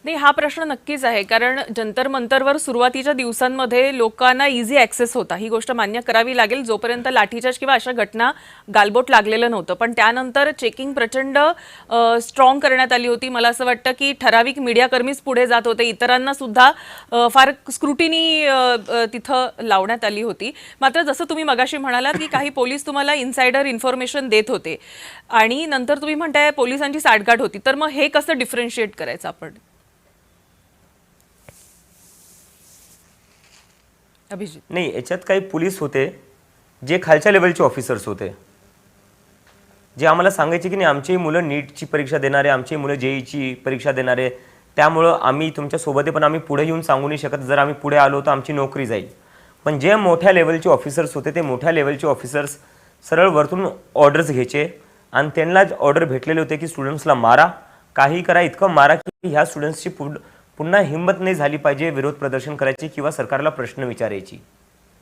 नाही, हा प्रश्न नक्कीच आहे, कारण जंतर मंतरवर सुरुवातीच्या दिवसांमध्ये लोकांना इझी ॲक्सेस होता, ही गोष्ट मान्य करावी लागेल, जोपर्यंत लाठीचार्ज किंवा अशा घटना गालबोट लागलेलं नव्हतं. पण त्यानंतर चेकिंग प्रचंड स्ट्रॉंग करण्यात आली होती. मला असं वाटतं की ठराविक मीडियाकर्मीच पुढे जात होते, इतरांना सुद्धा फार स्क्रुटिनी तिथं लावण्यात आली होती. मात्र जसं तुम्ही मगाशी म्हणालात की काही पोलीस तुम्हाला इनसाइडर इन्फॉर्मेशन देत होते आणि नंतर तुम्ही म्हणताय पोलिसांची साठगाठ होती, तर मग हे कसं डिफरन्शिएट करायचं आपण? अभिजित. नाही, याच्यात काही पोलीस होते जे खालच्या लेवलचे ऑफिसर्स होते, जे आम्हाला सांगायचे की नाही आमची मुलं नीटची परीक्षा देणारे, आमची मुलं जेईची परीक्षा देणारे, त्यामुळं आम्ही तुमच्या सोबत आहे, पण आम्ही पुढे येऊन सांगू नाही शकत, जर आम्ही पुढे आलो तर आमची नोकरी जाईल. पण जे मोठ्या लेवलचे ऑफिसर्स होते ते मोठ्या लेवलचे ऑफिसर्स सरळ वरतून ऑर्डर्स घ्यायचे आणि त्यांनाच ऑर्डर भेटलेले होते की स्टुडंट्सला मारा, काही करा, इतकं मारा की ह्या स्टुडंट्सची पुन्हा हिंमत नाही झाली पाहिजे विरोध प्रदर्शन करायची किंवा सरकारला प्रश्न विचारायची.